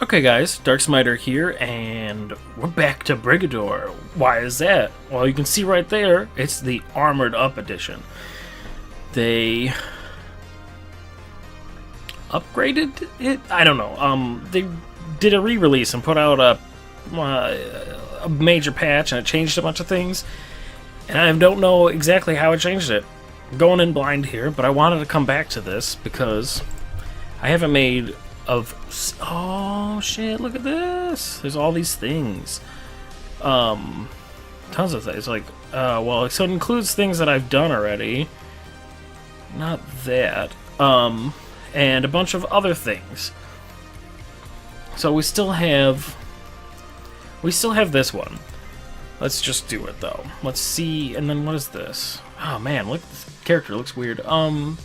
Okay guys, Darksmiter here, and we're back to Brigador. Why is that? Well, you can see right there, it's the Armored Up Edition. They upgraded it? I don't know. They did a re-release and put out a major patch, and it changed a bunch of things. And I don't know exactly how it changed it. I'm going in blind here, but I wanted to come back to this because I haven't made oh shit, look at this, there's all these things, tons of things, like well, so it includes things that I've done already, not that, and a bunch of other things. So we still have this one. Let's just do it though. Let's see. And then what is this? Oh man, look, this character looks weird.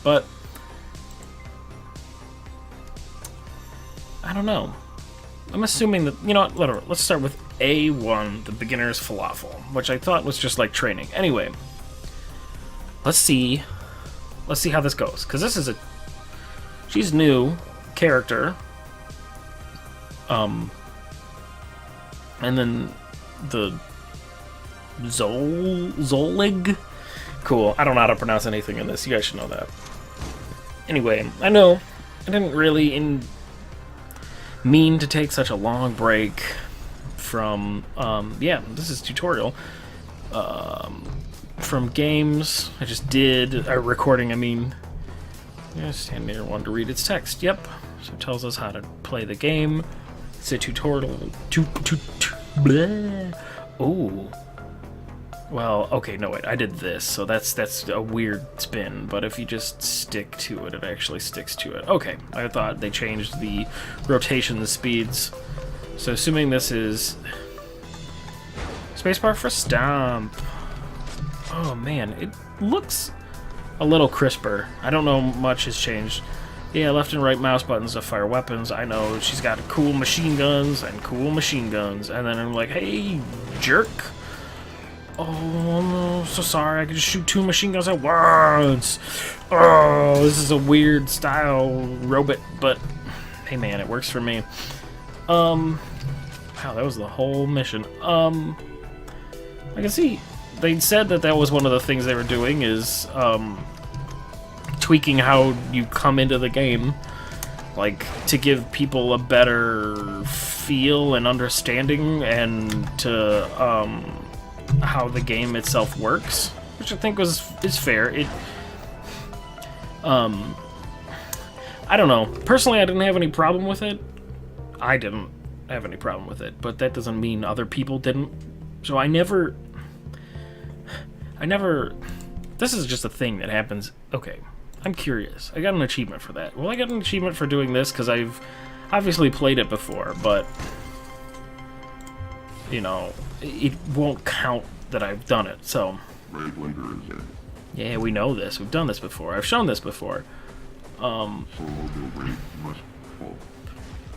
But I don't know. I'm assuming that, you know what, let's start with A1, the beginner's falafel, which I thought was just like training. Anyway, let's see how this goes, because this is she's new character. And then the Zolig? Cool, I don't know how to pronounce anything in this, you guys should know that. Anyway, I know I didn't really mean to take such a long break from, yeah, this is tutorial, from games. I just did a recording, I mean, yeah, stand near one to read its text, yep, so it tells us how to play the game. It's a tutorial, bleh. Ooh. Well, okay, no, wait, I did this, so that's a weird spin, but if you just stick to it, it actually sticks to it. Okay, I thought they changed the rotation speeds. So assuming this is spacebar for stomp. Oh man, it looks a little crisper. I don't know much has changed. Yeah, left and right mouse buttons to fire weapons. I know she's got cool machine guns, and then I'm like, hey, jerk. Oh, I'm so sorry, I can just shoot two machine guns at once. Oh, this is a weird style robot, but hey man, it works for me. Wow, that was the whole mission. I can see they said that was one of the things they were doing is tweaking how you come into the game, like to give people a better feel and understanding, and to how the game itself works, which I think is fair. I don't know. Personally, I didn't have any problem with it. I didn't have any problem with it, but that doesn't mean other people didn't. So I never. This is just a thing that happens. Okay, I'm curious. I got an achievement for that. Well, I got an achievement for doing this because I've obviously played it before, but you know, it won't count that I've done it, so. Yeah, we know this. We've done this before. I've shown this before.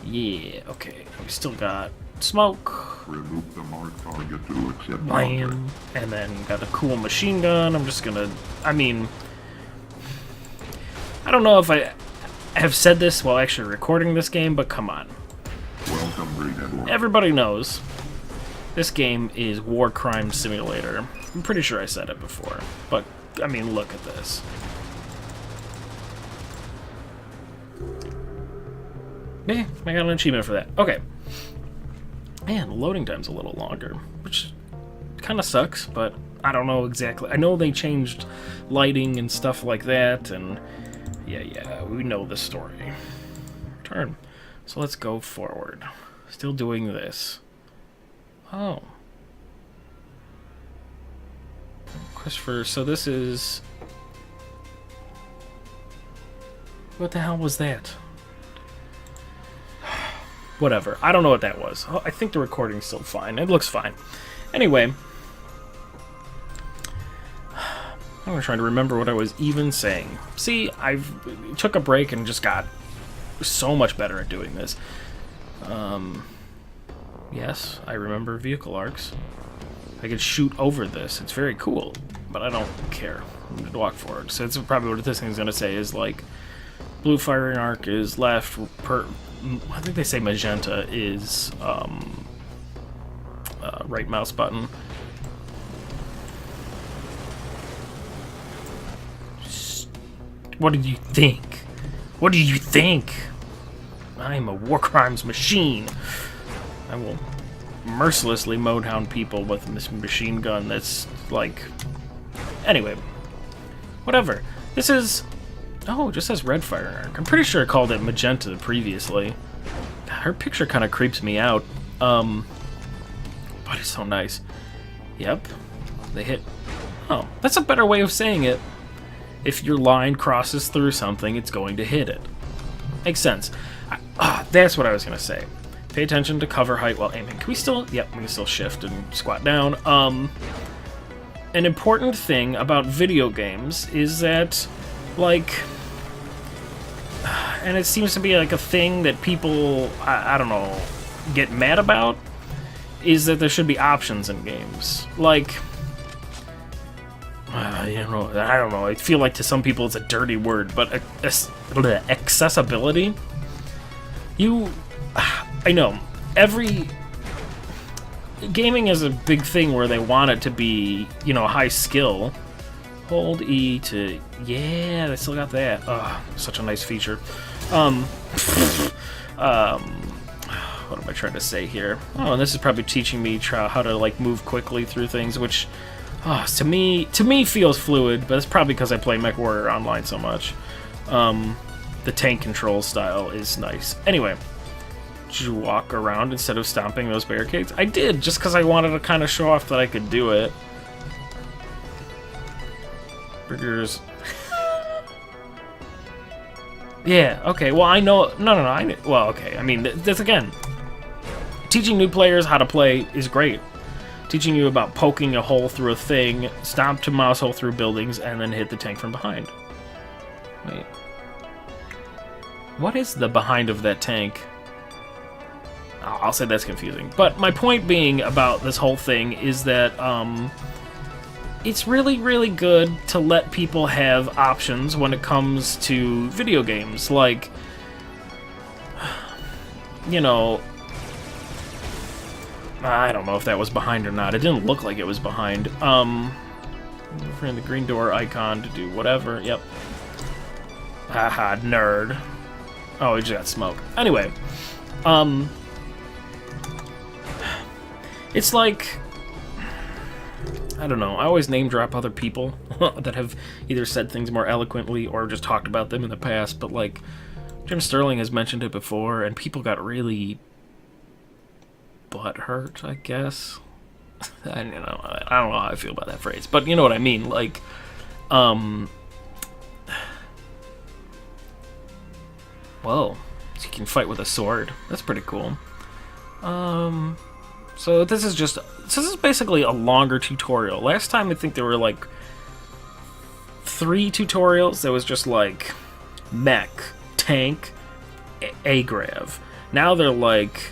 Yeah, okay. We still got smoke. Remove the marked target to accept Blam. And then got a cool machine gun. I'm just gonna, I mean, I don't know if I have said this while actually recording this game, but come on. Welcome, Brigador. Everybody knows this game is War Crime Simulator. I'm pretty sure I said it before, but, I mean, look at this. Yeah, I got an achievement for that. Okay. Man, the loading time's a little longer, which kind of sucks, but I don't know exactly. I know they changed lighting and stuff like that, and yeah, we know the story. Turn. So let's go forward. Still doing this. Oh. Christopher, so this is... What the hell was that? Whatever. I don't know what that was. Oh, I think the recording's still fine. It looks fine. Anyway. I'm trying to remember what I was even saying. See, I took a break and just got so much better at doing this. Yes, I remember vehicle arcs. I could shoot over this. It's very cool, but I don't care. I'm going to walk forward. So it's probably what this thing's going to say is like, blue firing arc is left, I think they say magenta is right mouse button. What did you think? What do you think? I'm a war crimes machine. I will mercilessly mow down people with this machine gun that's like... Anyway. Whatever. This is... Oh, it just says red fire arc. I'm pretty sure I called it magenta previously. God, her picture kind of creeps me out. But it's so nice. Yep. They hit... Oh, that's a better way of saying it. If your line crosses through something, it's going to hit it. Makes sense. That's what I was going to say. Pay attention to cover height while aiming. Can we still... Yep, we can still shift and squat down. An important thing about video games is that, like... And it seems to be like a thing that people, I don't know, get mad about, is that there should be options in games. Like... I don't know. I feel like to some people it's a dirty word, but accessibility. I know every gaming is a big thing where they want it to be, high skill. Hold E to they still got that. Such a nice feature. What am I trying to say here? Oh, and this is probably teaching me how to like move quickly through things, which. To me feels fluid, but it's probably because I play MechWarrior Online so much. The tank control style is nice. Anyway, did you walk around instead of stomping those barricades? I did, just because I wanted to kind of show off that I could do it. Burgers. Yeah, okay, well, I know... No, well, okay, I mean, this again. Teaching new players how to play is great. Teaching you about poking a hole through a thing, stomp to mouse hole through buildings, and then hit the tank from behind. Wait. What is the behind of that tank? I'll say that's confusing. But my point being about this whole thing is that it's really, really good to let people have options when it comes to video games. Like, I don't know if that was behind or not. It didn't look like it was behind. For the green door icon to do whatever. Yep. Haha, nerd. Oh, he just got smoke. Anyway, it's like, I don't know. I always name drop other people that have either said things more eloquently or just talked about them in the past. But like, Jim Sterling has mentioned it before, and people got really butt hurt, I guess. I don't know how I feel about that phrase, but you know what I mean. Like, whoa, so you can fight with a sword. That's pretty cool. So this is basically a longer tutorial. Last time I think there were like 3 tutorials. There was just like mech, tank, agrav. Now they're like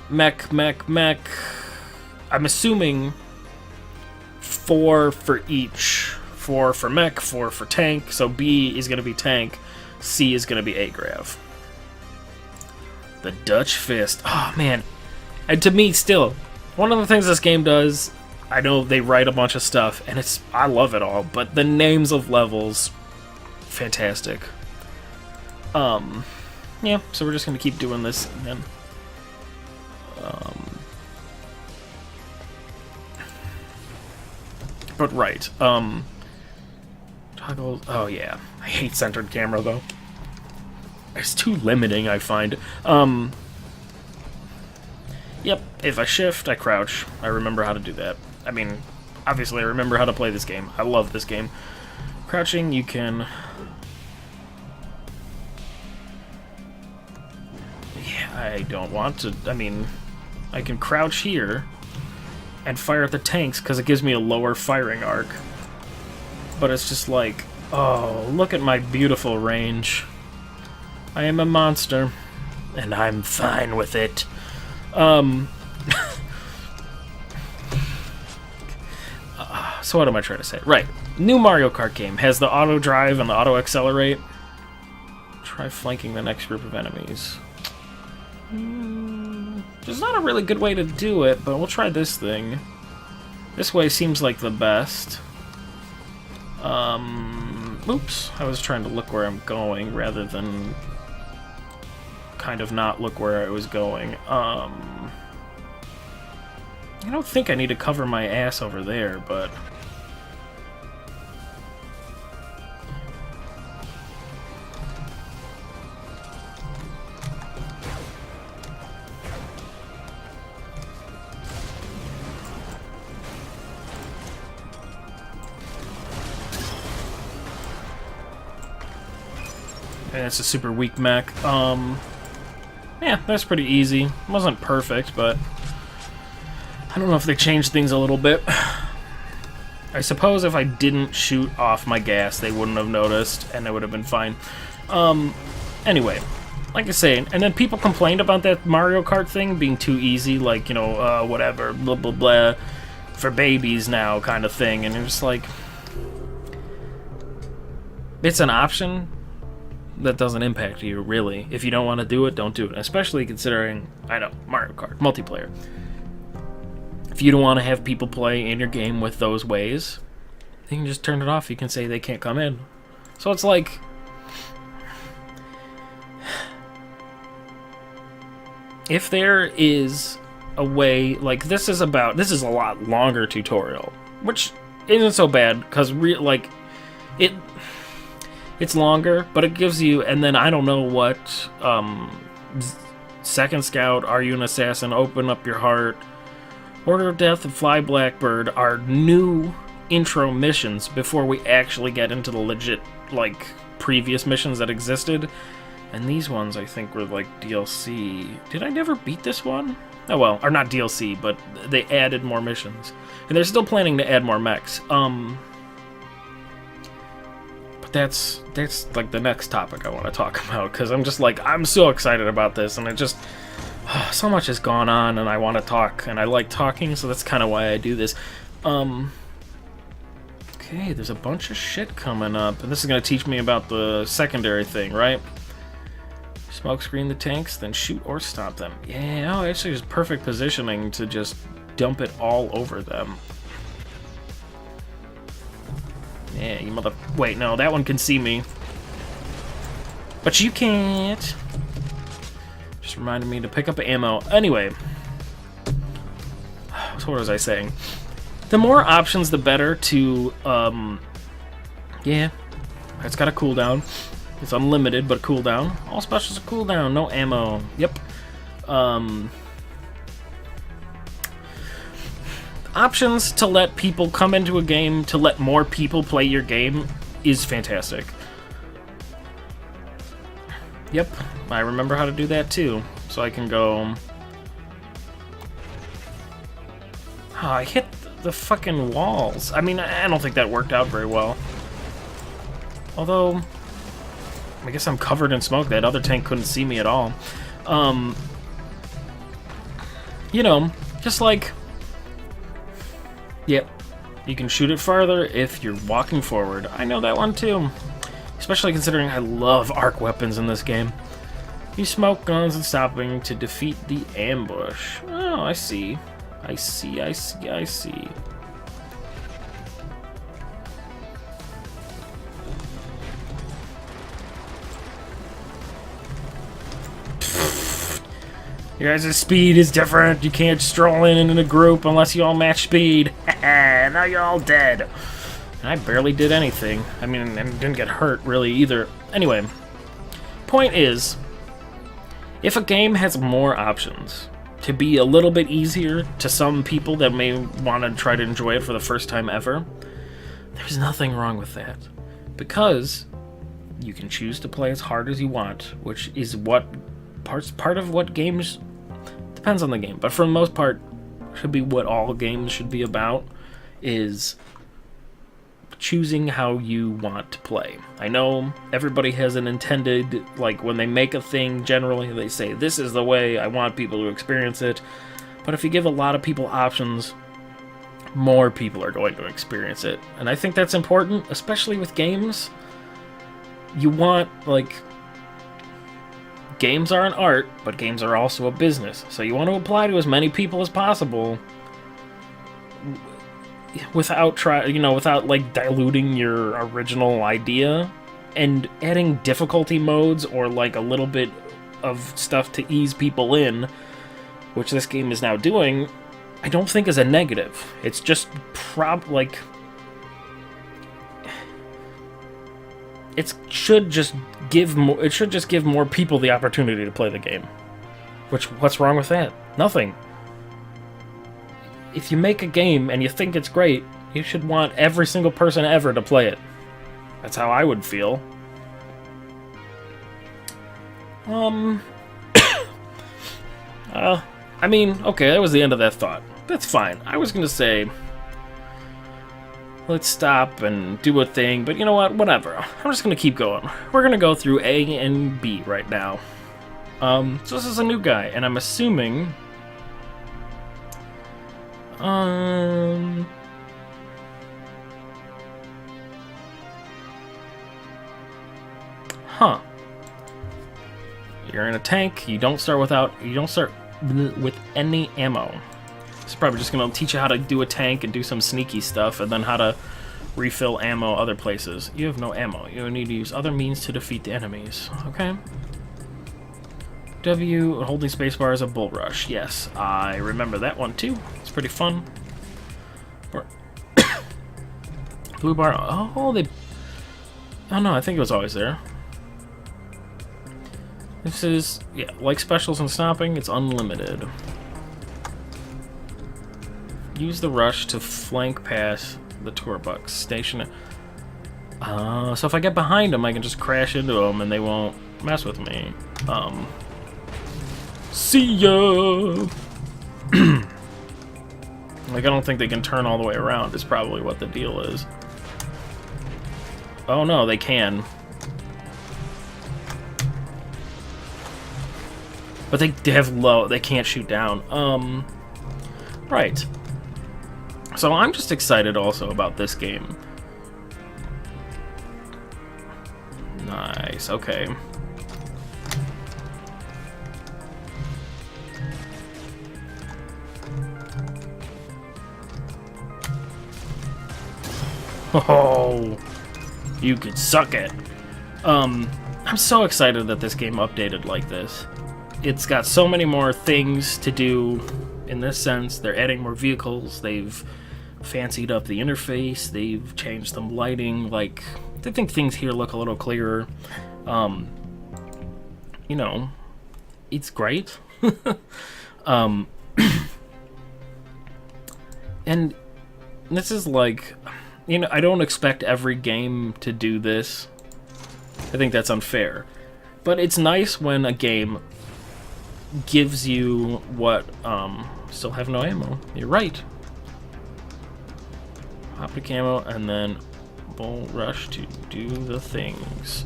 mech. I'm assuming 4 for each. 4 for mech, 4 for tank. So B is going to be tank, C is going to be agrav. The Dutch Fist. Oh, man. And to me, still, one of the things this game does, I know they write a bunch of stuff, and I love it all, but the names of levels, fantastic. Yeah, so we're just going to keep doing this, then. But right, toggle, oh yeah, I hate centered camera though. It's too limiting, I find. Yep, if I shift, I crouch. I remember how to do that. I mean, obviously I remember how to play this game. I love this game. Crouching, you can... Yeah, I don't want to... I mean, I can crouch here and fire at the tanks because it gives me a lower firing arc. But it's just like, oh, look at my beautiful range. I am a monster, and I'm fine with it. So what am I trying to say? Right, new Mario Kart game has the auto drive and the auto accelerate. Try flanking the next group of enemies. There's not a really good way to do it, but we'll try this thing. This way seems like the best. Oops. I was trying to look where I'm going rather than kind of not look where I was going. I don't think I need to cover my ass over there, but... And it's a super weak mech. Yeah, that's pretty easy. It wasn't perfect, but I don't know if they changed things a little bit. I suppose if I didn't shoot off my gas, they wouldn't have noticed, and it would have been fine. Anyway, like I say, and then people complained about that Mario Kart thing being too easy, like, you know, whatever, blah, blah, blah, for babies now kind of thing, and it was like, it's an option that doesn't impact you, really. If you don't want to do it, don't do it. Especially considering, I know, Mario Kart, multiplayer. If you don't want to have people play in your game with those ways, you can just turn it off. You can say they can't come in. So it's like... if there is a way... like, this is a lot longer tutorial. Which isn't so bad, because, it's longer, but it gives you, and then I don't know what, Second Scout, Are You an Assassin, Open Up Your Heart, Order of Death, and Fly Blackbird are new intro missions before we actually get into the legit, like, previous missions that existed. And these ones, I think, were, like, DLC. Did I never beat this one? Oh, well, or not DLC, but they added more missions. And they're still planning to add more mechs. That's like the next topic I want to talk about, because I'm just like, I'm so excited about this, and it just, so much has gone on, and I want to talk, and I like talking, so that's kind of why I do this. Okay, there's a bunch of shit coming up, and this is going to teach me about the secondary thing, right? Smoke screen the tanks, then shoot or stop them. Yeah, oh, actually it's perfect positioning to just dump it all over them. Yeah, you mother... wait, no, that one can see me. But you can't. Just reminded me to pick up ammo. Anyway. So what was I saying? The more options, the better to, yeah. It's got a cooldown. It's unlimited, but a cooldown. All specials are cooldown, no ammo. Yep. Options to let people come into a game, to let more people play your game, is fantastic. Yep, I remember how to do that too. So I can go... oh, I hit the fucking walls. I mean, I don't think that worked out very well. Although, I guess I'm covered in smoke. That other tank couldn't see me at all. You know, just like... yep, you can shoot it farther if you're walking forward. I know that one too. Especially considering I love arc weapons in this game. Use smoke guns and stopping to defeat the ambush. Oh, I see. I see. Your guys' speed is different. You can't stroll in a group unless you all match speed. Now you're all dead. And I barely did anything. I mean, I didn't get hurt really either. Anyway, point is, if a game has more options to be a little bit easier to some people that may want to try to enjoy it for the first time ever, there's nothing wrong with that. Because you can choose to play as hard as you want, which is what part of what games... depends on the game, but for the most part, should be what all games should be about, is choosing how you want to play. I know everybody has an intended, like, when they make a thing, generally they say, this is the way I want people to experience it, but if you give a lot of people options, more people are going to experience it. And I think that's important, especially with games. You want, like, games are an art, but games are also a business. So you want to apply to as many people as possible without without like diluting your original idea and adding difficulty modes or like a little bit of stuff to ease people in, which this game is now doing. I don't think is a negative. It's just it should just give more people the opportunity to play the game. What's wrong with that? Nothing. If you make a game and you think it's great, you should want every single person ever to play it. That's how I would feel. I mean, okay, that was the end of that thought. That's fine. I was gonna say, let's stop and do a thing, but you know what? Whatever. I'm just gonna keep going. We're gonna go through A and B right now. So this is a new guy, and I'm assuming... Huh. You're in a tank, you don't start with any ammo. It's probably just gonna teach you how to do a tank and do some sneaky stuff, and then how to refill ammo other places. You have no ammo. You need to use other means to defeat the enemies. Okay. W, holding spacebar is a bull rush. Yes, I remember that one too. It's pretty fun. Blue bar. Oh, they... Oh no, I think it was always there. This is, yeah, like specials and stopping, it's unlimited. Use the rush to flank past the tour bus station. So if I get behind them, I can just crash into them and they won't mess with me. See ya! Like, I don't think they can turn all the way around, is probably what the deal is. Oh no, they can. But they have low, they can't shoot down. Right. So I'm just excited also about this game. Nice, okay. Oh, you could suck it. I'm so excited that this game updated like this. It's got so many more things to do in this sense. They're adding more vehicles, they've fancied up the interface, they've changed some lighting, like, I think things here look a little clearer. You know, it's great. And this is like, you know, I don't expect every game to do this. I think that's unfair. But it's nice when a game gives you what, still have no ammo. You're right. Optic ammo, and then bull rush to do the things.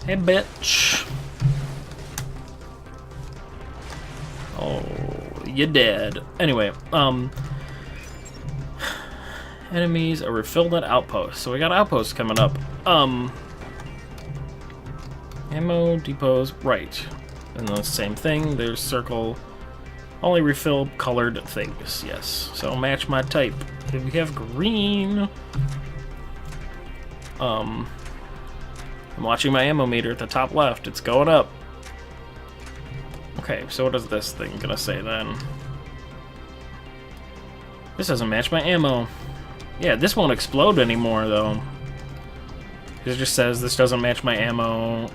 Hey, bitch. Oh, you're dead. Anyway, enemies are refilled at outposts. So we got outposts coming up. Ammo depots, right. And the same thing, there's circle, only refill colored things, yes. So match my type. If we have green, I'm watching my ammo meter at the top left, it's going up. Okay, so what is this thing gonna say then? This doesn't match my ammo. Yeah, this won't explode anymore though. It just says this doesn't match my ammo.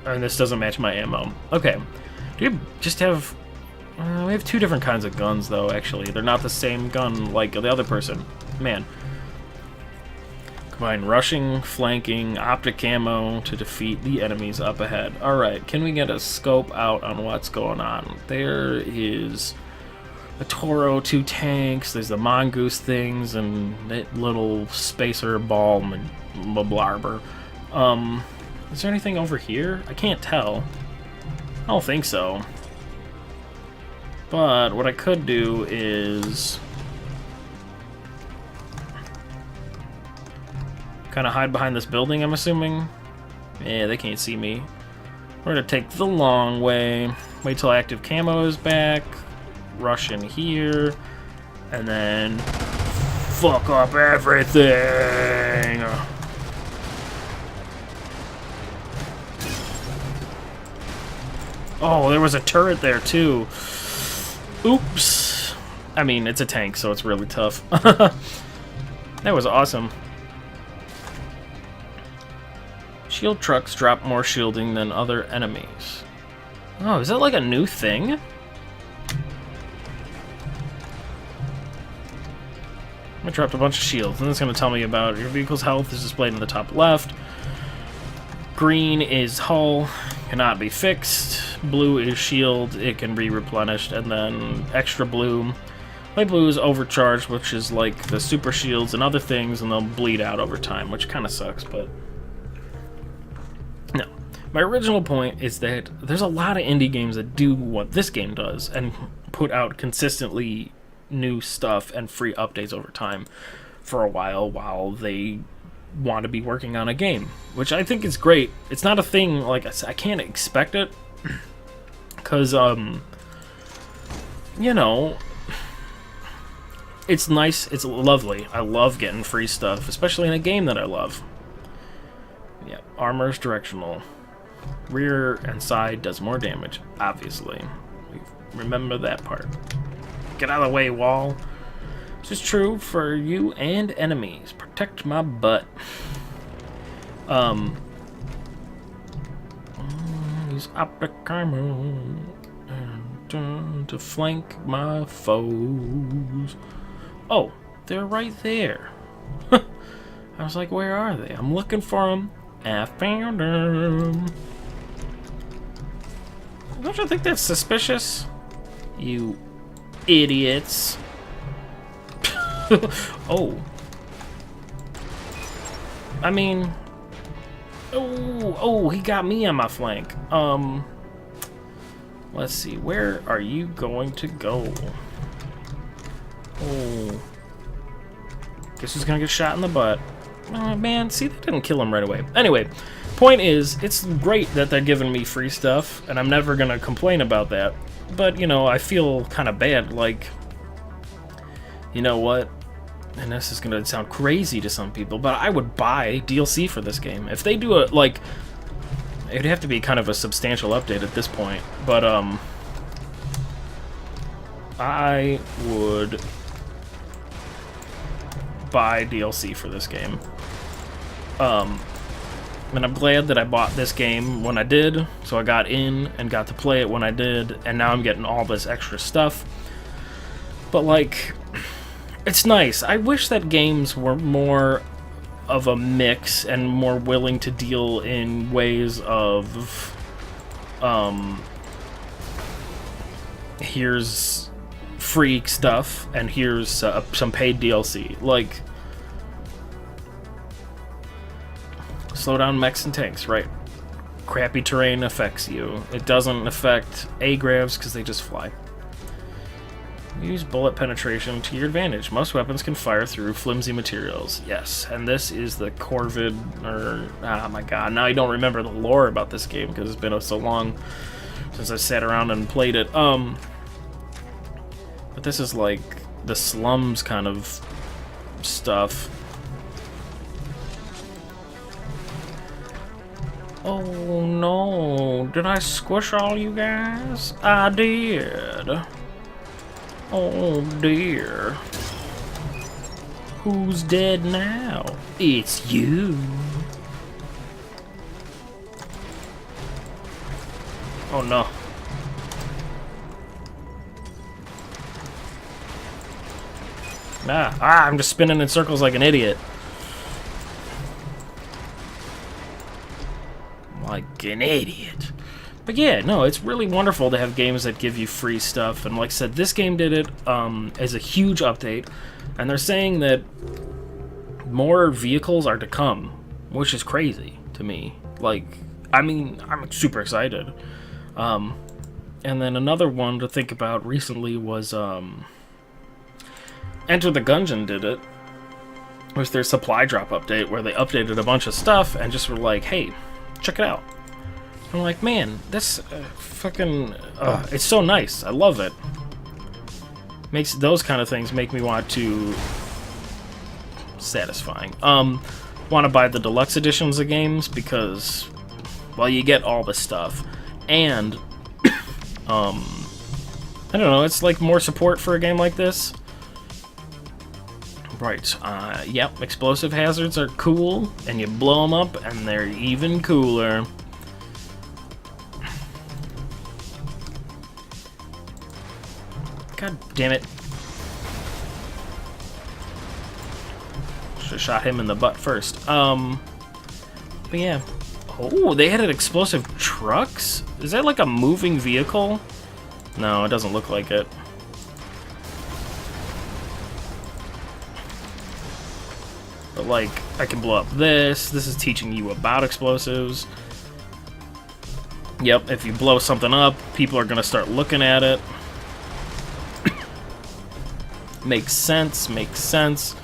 And this doesn't match my ammo. Okay. Do we just have... we have two different kinds of guns, though, actually. They're not the same gun like the other person. Man. Combine rushing, flanking, optic ammo to defeat the enemies up ahead. Alright, can we get a scope out on what's going on? There is a Toro, 2 tanks, there's the mongoose things, and that little spacer ball blarber. Is there anything over here? I can't tell. I don't think so. But what I could do is kind of hide behind this building, I'm assuming. Yeah, they can't see me. We're gonna take the long way. Wait till active camo is back. Rush in here. And then fuck up everything. Oh, there was a turret there too. Oops. I mean, it's a tank, so it's really tough. That was awesome. Shield trucks drop more shielding than other enemies. Oh, is that like a new thing? I dropped a bunch of shields, and it's going to tell me about your vehicle's health is displayed in the top left. Green is hull, cannot be fixed. Blue is shield, it can be replenished, and then extra blue. Light blue is overcharged, which is like the super shields and other things, and they'll bleed out over time, which kind of sucks, but... No. My original point is that there's a lot of indie games that do what this game does, and put out consistently new stuff and free updates over time for a while they want to be working on a game, which I think is great. It's not a thing, like I can't expect it, because, you know, it's nice, it's lovely. I love getting free stuff, especially in a game that I love. Yeah, armor's directional. Rear and side does more damage, obviously. Remember that part. Get out of the way, wall. This is true for you and enemies. Protect my butt. Use optic armor and turn to flank my foes. Oh, they're right there. I was like, where are they? I'm looking for them. I found them. Don't you think that's suspicious? You idiots. Oh. I mean... Oh, he got me on my flank. Let's see. Where are you going to go? Oh. Guess who's gonna get shot in the butt? Oh, man. See, that didn't kill him right away. Anyway, point is, it's great that they're giving me free stuff, and I'm never gonna complain about that. But, you know, I feel kind of bad, like... You know what? And this is gonna sound crazy to some people, but I would buy DLC for this game. If they do it, like... It'd have to be kind of a substantial update at this point, but, I would buy DLC for this game. And I'm glad that I bought this game when I did, so I got in and got to play it when I did, and now I'm getting all this extra stuff. But, like... It's nice. I wish that games were more of a mix and more willing to deal in ways of, here's free stuff and here's some paid DLC. Like, slow down mechs and tanks, right? Crappy terrain affects you. It doesn't affect A-gravs because they just fly. Use bullet penetration to your advantage. Most weapons can fire through flimsy materials. Yes, and this is the Corvid, or... Oh my god, now I don't remember the lore about this game because it's been so long since I sat around and played it. But this is like the slums kind of stuff. Oh no, did I squish all you guys? I did. Oh dear. Who's dead now? It's you. Oh no. I'm just spinning in circles like an idiot. Like an idiot. But yeah, no, it's really wonderful to have games that give you free stuff. And like I said, this game did it as a huge update. And they're saying that more vehicles are to come, which is crazy to me. Like, I mean, I'm super excited. And then another one to think about recently was Enter the Gungeon did it. It was their supply drop update where they updated a bunch of stuff and just were like, hey, check it out. I'm like, man, that's fucking... it's so nice. I love it. Makes those kind of things make me want to... Satisfying. Want to buy the deluxe editions of games because, well, you get all the stuff. And, I don't know, it's like more support for a game like this. Right, yep, explosive hazards are cool, and you blow them up, and they're even cooler. God damn it. Should've shot him in the butt first. But yeah. Oh, they had explosive trucks? Is that like a moving vehicle? No, it doesn't look like it. But like, I can blow up this. This is teaching you about explosives. Yep, if you blow something up, people are gonna start looking at it. Makes sense, makes sense.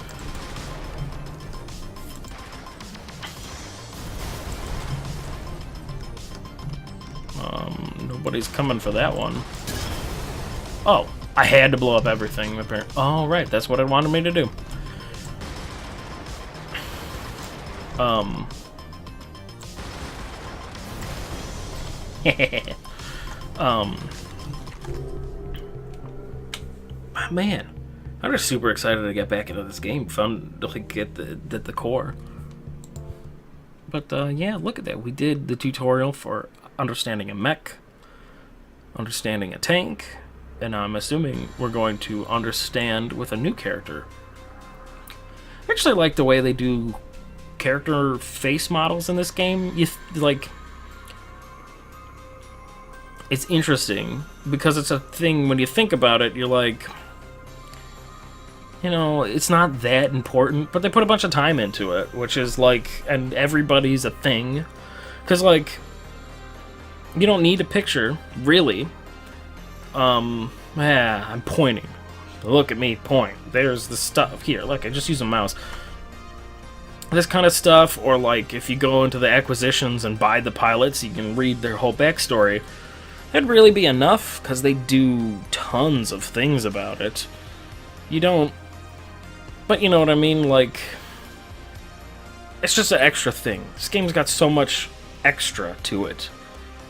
Nobody's coming for that one. Oh, I had to blow up everything, apparently. Oh, right, that's what it wanted me to do. Man, I'm just super excited to get back into this game. Fun to like, get the core. But yeah, look at that. We did the tutorial for understanding a mech, understanding a tank, and I'm assuming we're going to understand with a new character. I actually like the way they do character face models in this game. Like, it's interesting because it's a thing when you think about it. You're like, you know, it's not that important, but they put a bunch of time into it, which is like, and everybody's a thing, because like, you don't need a picture, really. Yeah, I'm pointing. Look at me point. There's the stuff here. Look, I just use a mouse. This kind of stuff, or like if you go into the acquisitions and buy the pilots, you can read their whole backstory. That'd really be enough, because they do tons of things about it. You don't... But you know what I mean? Like, it's just an extra thing. This game's got so much extra to it.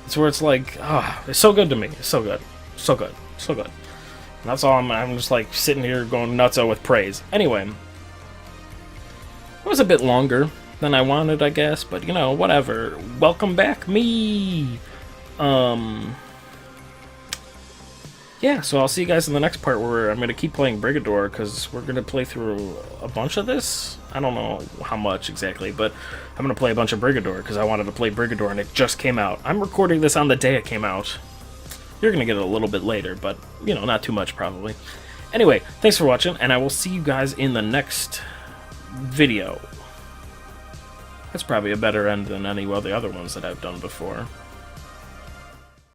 It's where it's like, it's so good to me. It's so good. So good. So good. And that's all I'm just like sitting here going nutso with praise. Anyway. It was a bit longer than I wanted, I guess, but you know, whatever. Welcome back, me! Yeah, so I'll see you guys in the next part where I'm going to keep playing Brigador, because we're going to play through a bunch of this. I don't know how much exactly, but I'm going to play a bunch of Brigador, because I wanted to play Brigador and it just came out. I'm recording this on the day it came out. You're going to get it a little bit later, but, you know, not too much probably. Anyway, thanks for watching, and I will see you guys in the next video. That's probably a better end than any of the other ones that I've done before.